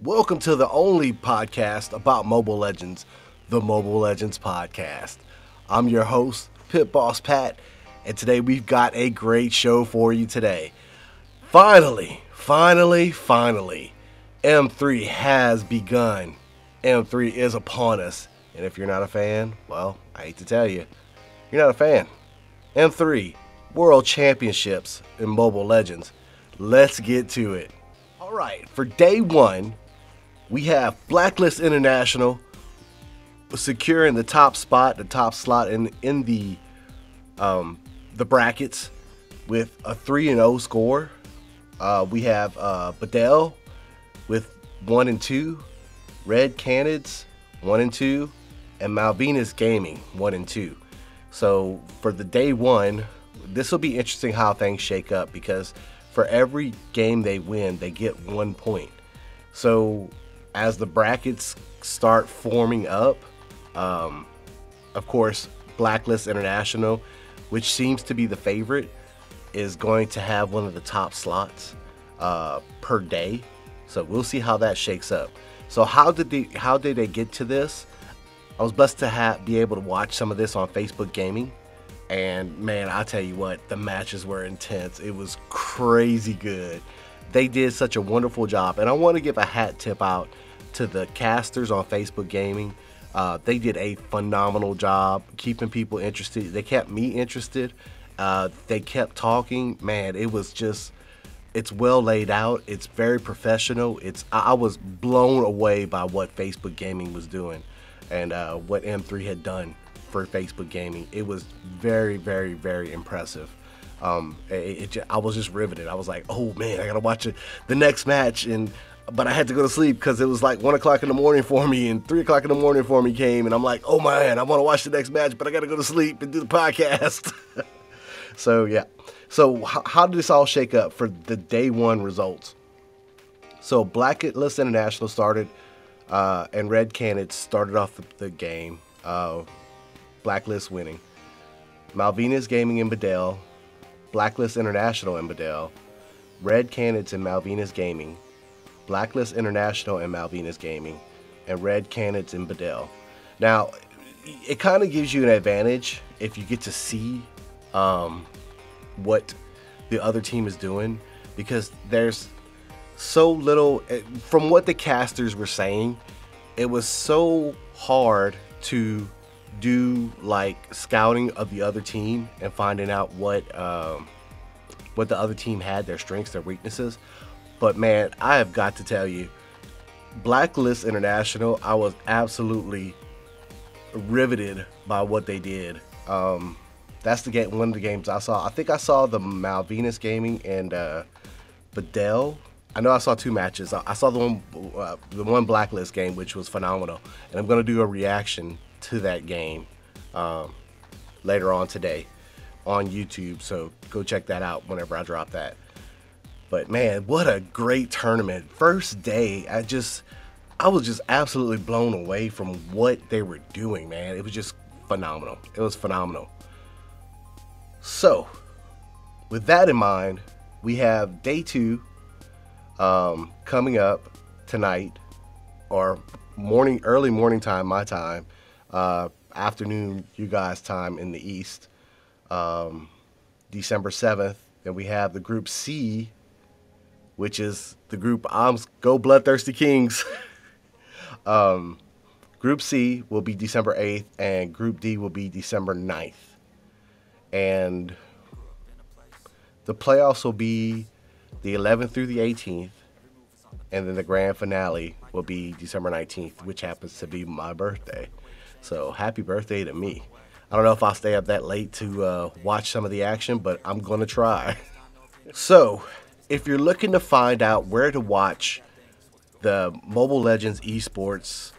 Welcome to the only podcast about Mobile Legends, the Mobile Legends Podcast. I'm your host, PitbossPat, and today we've got a great show for you today. Finally, M3 has begun. M3 is upon us, and if you're not a fan, well, I hate to tell you, you're not a fan. M3, World Championships in Mobile Legends. Let's get to it. Alright, for day one, we have Blacklist International securing the top slot in the brackets with a 3-0 score. We have Badell with 1 and 2, Red Canids 1 and 2, and Malvinas Gaming 1 and 2. So for the day one, this will be interesting how things shake up, because for every game they win, they get 1 point. So as the brackets start forming up, of course, Blacklist International, which seems to be the favorite, is going to have one of the top slots per day. So we'll see how that shakes up. So how did they get to this? I was blessed to be able to watch some of this on Facebook Gaming. And man, I tell you what, the matches were intense. It was crazy good. They did such a wonderful job. And I want to give a hat tip out to the casters on Facebook Gaming. They did a phenomenal job keeping people interested. They kept me interested. They kept talking. Man, it's well laid out. It's very professional. I was blown away by what Facebook Gaming was doing and what M3 had done for Facebook Gaming. It was very, very, very impressive. I was just riveted. I was like, oh man, I gotta watch the next match, but I had to go to sleep because it was like 1 o'clock in the morning for me, and 3 o'clock in the morning for me came, and I'm like, oh man, I want to watch the next match, but I gotta go to sleep and do the podcast. So yeah. So how did this all shake up for the day one results? So Blacklist International started, and Red Canids started off the game. Blacklist winning. Malvinas Gaming and Badell, Blacklist International and Badell, Red Canids and Malvinas Gaming, Blacklist International and Malvinas Gaming, and Red Canids and Badell. Now, it kind of gives you an advantage if you get to see what the other team is doing, because there's so little. From what the casters were saying, it was so hard to do like scouting of the other team and finding out what the other team had, their strengths, their weaknesses. But man, I have got to tell you, Blacklist International, I was absolutely riveted by what they did. That's one of the games I saw. I think I saw the Malvinas Gaming and Badell. I know I saw 2 matches. I saw the one Blacklist game, which was phenomenal, and I'm going to do a reaction to that game later on today on YouTube, so go check that out whenever I drop that. But man, what a great tournament. First day, I was just absolutely blown away from what they were doing, man. It was just phenomenal. It was phenomenal. So with that in mind, we have day 2 coming up tonight, or early morning time, my time, afternoon you guys time in the East, December 7th. Then we have the Group C, which is the group Go Bloodthirsty Kings. Group C will be December 8th, and Group D will be December 9th. And the playoffs will be the 11th through the 18th, and then the grand finale will be December 19th, which happens to be my birthday. So happy birthday to me. I don't know if I'll stay up that late to watch some of the action, but I'm going to try. So if you're looking to find out where to watch the Mobile Legends Esports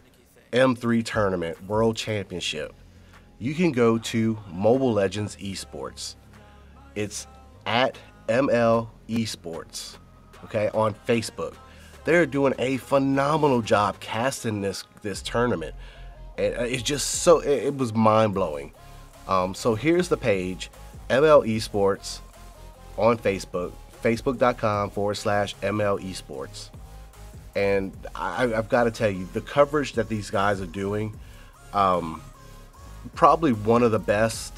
M3 Tournament World Championship, you can go to Mobile Legends Esports. It's at ML Esports, okay, on Facebook. They're doing a phenomenal job casting this tournament. It's just it was mind-blowing. So here's the page, ML Esports on Facebook, facebook.com/ML Esports. And I've got to tell you, the coverage that these guys are doing, probably one of the best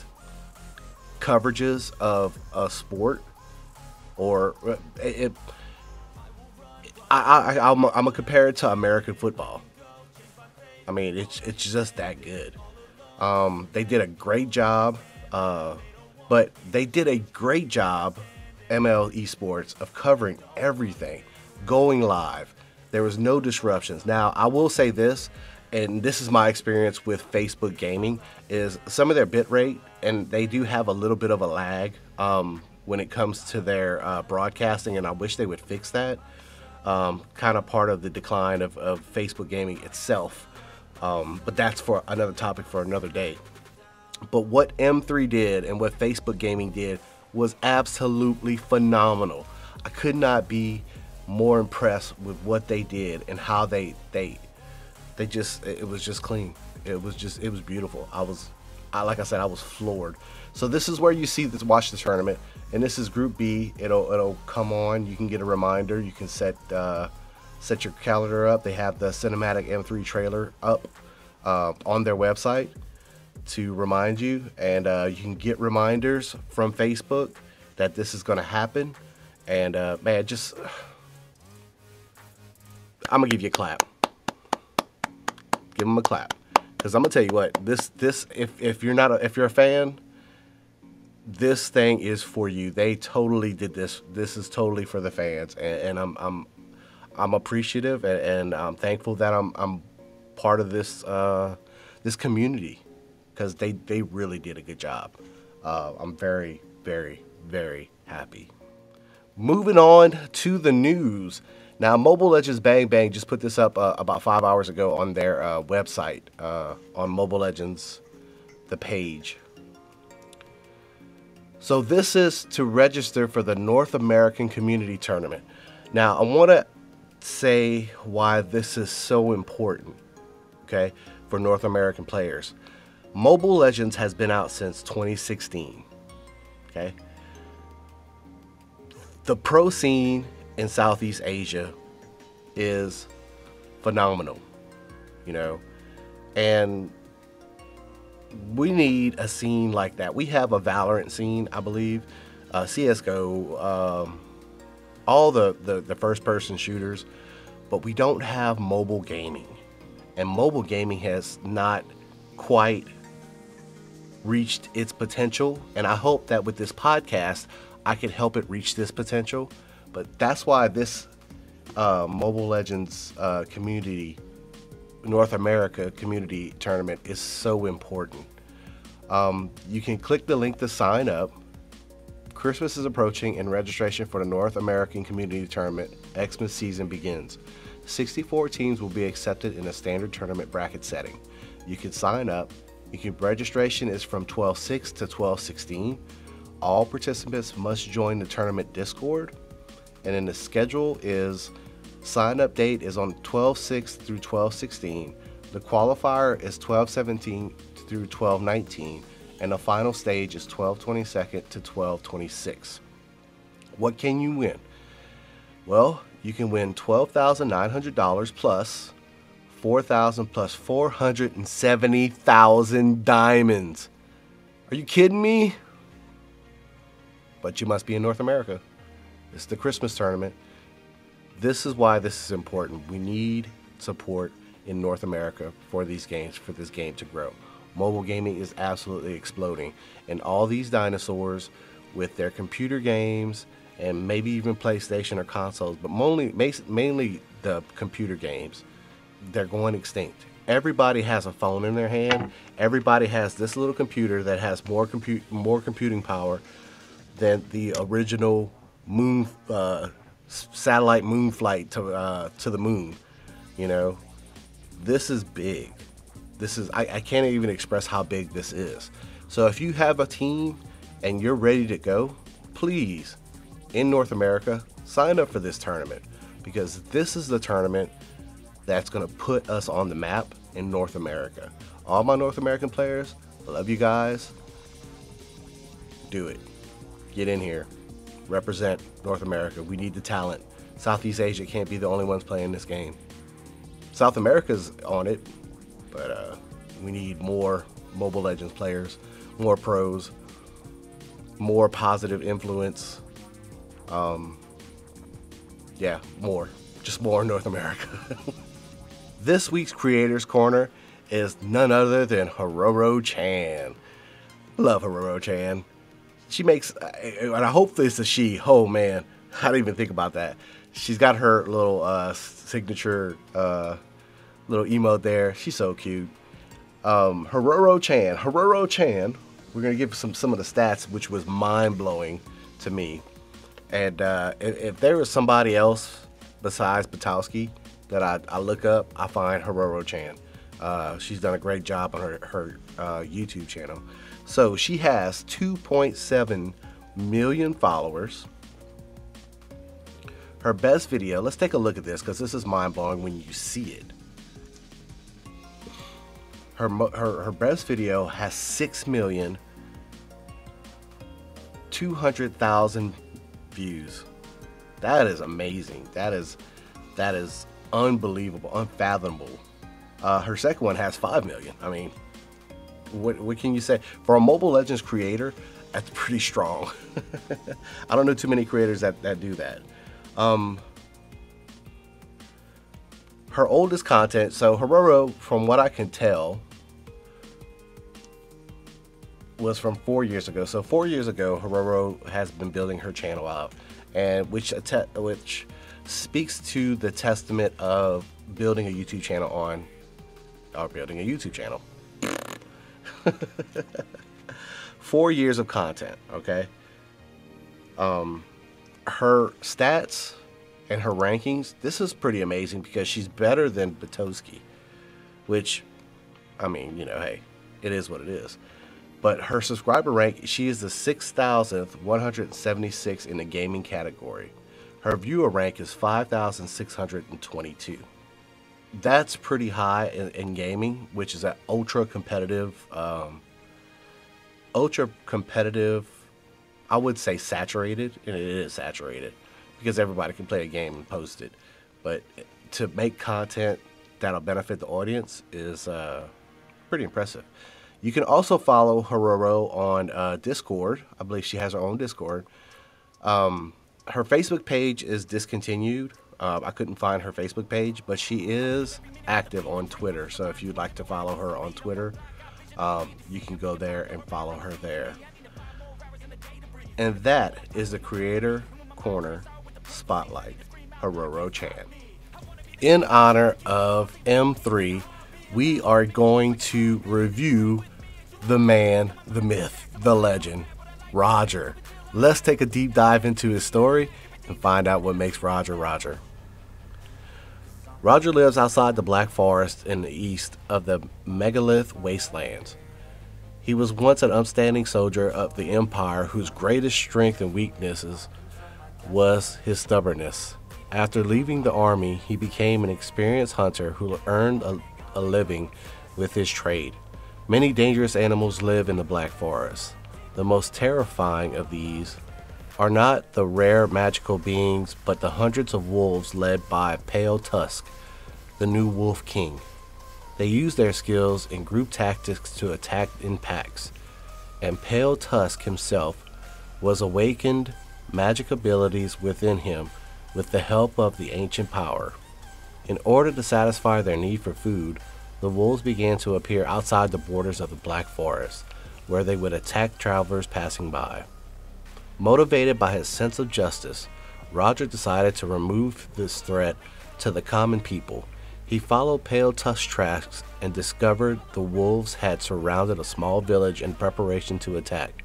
coverages of a sport, or I'm gonna compare it to American football. I mean, it's just that good. They did a great job, but they did a great job, ML Esports, of covering everything, going live. There was no disruptions. Now, I will say this, and this is my experience with Facebook gaming, is some of their bit rate, and they do have a little bit of a lag when it comes to their broadcasting, and I wish they would fix that. Kind of part of the decline of Facebook gaming itself. But that's for another topic for another day. But what M3 did and what Facebook gaming did was absolutely phenomenal. I could not be more impressed with what they did and how they just, it was just clean. It was beautiful. Like I said, I was floored. So this is where you see this, watch the tournament, and this is Group B. It'll come on. You can get a reminder. You can set your calendar up. They have the cinematic M3 trailer up on their website to remind you, and you can get reminders from Facebook that this is going to happen. And man, just I'm gonna give you a clap. Give them a clap, because I'm gonna tell you what, if you're a fan, this thing is for you. They totally did this. This is totally for the fans, and I'm appreciative, and I'm thankful that I'm part of this this community, because they really did a good job. I'm very, very, very happy. Moving on to the news. Now, Mobile Legends Bang Bang just put this up about 5 hours ago on their website, on Mobile Legends, the page. So this is to register for the North American Community Tournament. Now, I want to say why this is so important, okay, for North American players. Mobile Legends has been out since 2016, okay? The pro scene in Southeast Asia is phenomenal, you know, and we need a scene like that. We have a Valorant scene, I believe, CSGO, all the first-person shooters, but we don't have mobile gaming, and mobile gaming has not quite reached its potential, and I hope that with this podcast I can help it reach this potential. But that's why this Mobile Legends community, North America community tournament is so important. You can click the link to sign up. Christmas is approaching and registration for the North American Community Tournament Xmas season begins. 64 teams will be accepted in a standard tournament bracket setting. You can sign up. Registration is from 12/6 to 12/16. All participants must join the tournament Discord. And then the schedule is, sign up date is on 12/6 through 12/16. The qualifier is 12/17 through 12/19. And the final stage is 12/22 to 12/26. What can you win? Well, you can win $12,900 plus $4,000 plus 470,000 diamonds. Are you kidding me? But you must be in North America. It's the Christmas tournament. This is why this is important. We need support in North America for these games, for this game to grow. Mobile gaming is absolutely exploding, and all these dinosaurs with their computer games and maybe even PlayStation or consoles, but mainly the computer games, they're going extinct. Everybody has a phone in their hand. Everybody has this little computer that has more computing power than the original moon satellite moon flight to the moon. You know, this is big. This is, I can't even express how big this is. So if you have a team and you're ready to go, please, in North America, sign up for this tournament, because this is the tournament that's going to put us on the map in North America. All my North American players, I love you guys. Do it. Get in here. represent North America. We need the talent. Southeast Asia can't be the only ones playing this game. South America's on it, but we need more Mobile Legends players, more pros, more positive influence. Yeah, more. Just more North America. This week's Creators Corner is none other than Hororo-chan. Love Hororo-chan. She makes, and I hope this is she. Oh man, I didn't even think about that. She's got her little signature little emote there. She's so cute. Hororo-chan. Hororo-chan. We're gonna give some of the stats, which was mind-blowing to me. And if there was somebody else besides Batowski that I look up, I find Hororo-chan. She's done a great job on her YouTube channel. So she has 2.7 million followers. Her best video, let's take a look at this because this is mind-blowing when you see it. Her best video has 6,200,000 views. That is amazing. That is unbelievable, unfathomable. Her second one has 5 million. I mean, what can you say? For a Mobile Legends creator, that's pretty strong. I don't know too many creators that do that. Her oldest content, so Hororo, from what I can tell, was from 4 years ago. So 4 years ago, Hororo has been building her channel out, and which speaks to the testament of building a YouTube channel building a YouTube channel. 4 years of content, okay? Her stats and her rankings, this is pretty amazing because she's better than Batowski, which, I mean, you know, hey, it is what it is. But her subscriber rank, she is the 6,176 in the gaming category. Her viewer rank is 5,622. That's pretty high in gaming, which is an ultra competitive, I would say saturated, and it is saturated because everybody can play a game and post it. But to make content that'll benefit the audience is pretty impressive. You can also follow Hororo on Discord. I believe she has her own Discord. Her Facebook page is discontinued. I couldn't find her Facebook page, but she is active on Twitter. So if you'd like to follow her on Twitter, you can go there and follow her there. And that is the Creator Corner Spotlight, Hororo-chan. In honor of M3, we are going to review the man, the myth, the legend, Roger. Let's take a deep dive into his story and find out what makes Roger Roger. Roger lives outside the Black Forest in the east of the Megalith Wastelands. He was once an upstanding soldier of the Empire whose greatest strength and weaknesses was his stubbornness. After leaving the army, he became an experienced hunter who earned a living with his trade. Many dangerous animals live in the Black Forest. The most terrifying of these are not the rare magical beings, but the hundreds of wolves led by Pale Tusk, the new Wolf King. They use their skills in group tactics to attack in packs, and Pale Tusk himself was awakened magic abilities within him with the help of the ancient power. In order to satisfy their need for food, the wolves began to appear outside the borders of the Black Forest, where they would attack travelers passing by. Motivated by his sense of justice, Roger decided to remove this threat to the common people. He followed Pale Tusk's tracks and discovered the wolves had surrounded a small village in preparation to attack.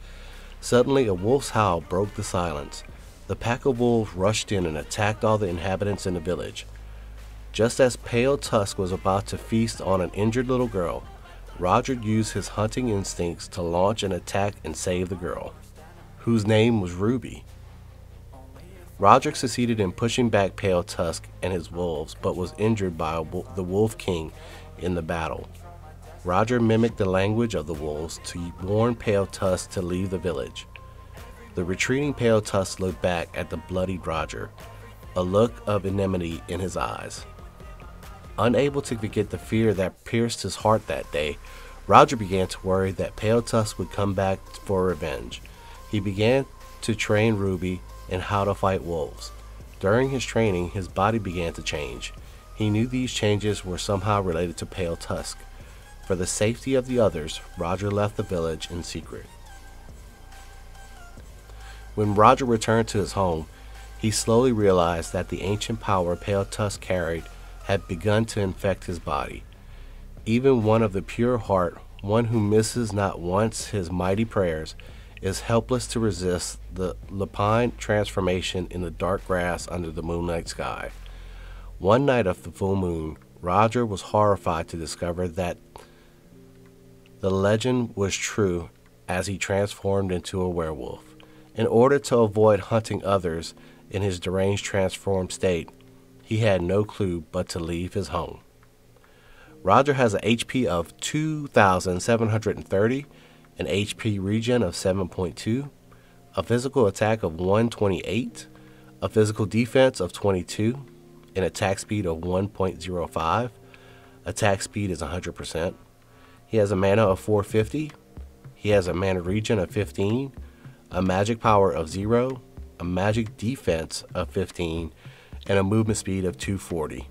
Suddenly, a wolf's howl broke the silence. The pack of wolves rushed in and attacked all the inhabitants in the village. Just as Pale Tusk was about to feast on an injured little girl, Roger used his hunting instincts to launch an attack and save the girl, whose name was Ruby. Roger succeeded in pushing back Pale Tusk and his wolves, but was injured by the Wolf King in the battle. Roger mimicked the language of the wolves to warn Pale Tusk to leave the village. The retreating Pale Tusk looked back at the bloodied Roger, a look of enmity in his eyes. Unable to forget the fear that pierced his heart that day, Roger began to worry that Pale Tusk would come back for revenge. He began to train Ruby in how to fight wolves. During his training, his body began to change. He knew these changes were somehow related to Pale Tusk. For the safety of the others, Roger left the village in secret. When Roger returned to his home, he slowly realized that the ancient power Pale Tusk carried had begun to infect his body. Even one of the pure heart, one who misses not once his mighty prayers, is helpless to resist the lupine transformation in the dark grass under the moonlight sky. One night of the full moon, Roger was horrified to discover that the legend was true as he transformed into a werewolf. In order to avoid hunting others in his deranged transformed state, he had no clue but to leave his home. Roger has an HP of 2,730, an HP regen of 7.2, a physical attack of 128, a physical defense of 22, an attack speed of 1.05, attack speed is 100%. He has a mana of 450, he has a mana regen of 15, a magic power of 0, a magic defense of 15, and a movement speed of 240.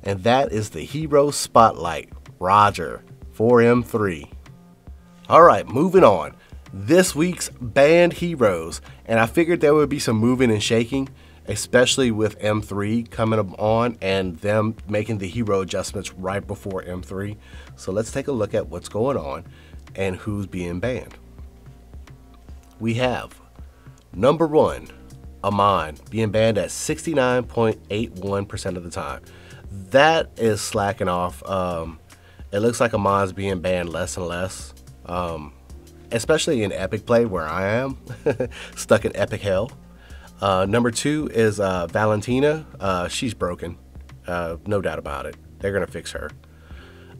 And that is the Hero Spotlight, Roger, 4M3. Alright, moving on. This week's banned heroes, and I figured there would be some moving and shaking, especially with M3 coming on and them making the hero adjustments right before M3. So let's take a look at what's going on and who's being banned. We have number 1, Amon, being banned at 69.81% of the time. That is slacking off. It looks like Amon's being banned less and less, especially in Epic play where I am, stuck in Epic hell. Number 2 is Valentina. She's broken, no doubt about it. They're going to fix her.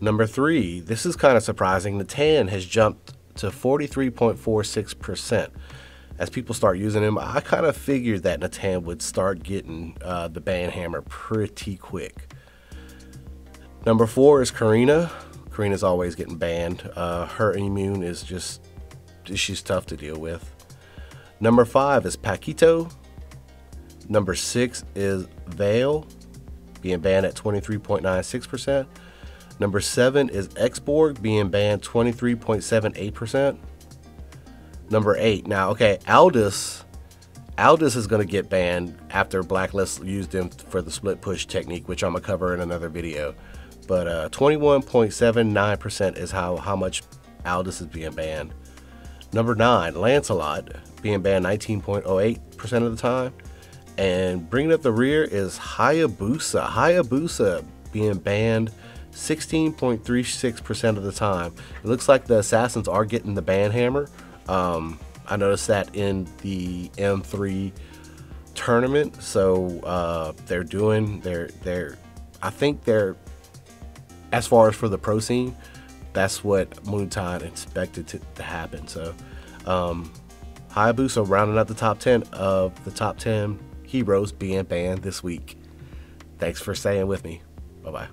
Number 3, this is kind of surprising. Natan has jumped to 43.46%. As people start using him, I kind of figured that Natan would start getting the ban hammer pretty quick. Number 4 is Karina. Karina's always getting banned. Her immune is just, she's tough to deal with. Number 5 is Paquito. Number 6 is Vale, being banned at 23.96%. Number 7 is Xborg, being banned 23.78%. Number 8. Now, okay, Aldous is going to get banned after Blacklist used him for the split push technique, which I'm going to cover in another video. But 21.79% is how much Aldous is being banned. Number 9, Lancelot, being banned 19.08% of the time. And bringing up the rear is Hayabusa. Hayabusa being banned 16.36% of the time. It looks like the assassins are getting the ban hammer. I noticed that in the M3 tournament. So I think they're, as far as for the pro scene, that's what Moontide expected to happen. So Hayabusa rounding out the top 10 of the top 10 heroes being banned this week. Thanks for staying with me. Bye-bye.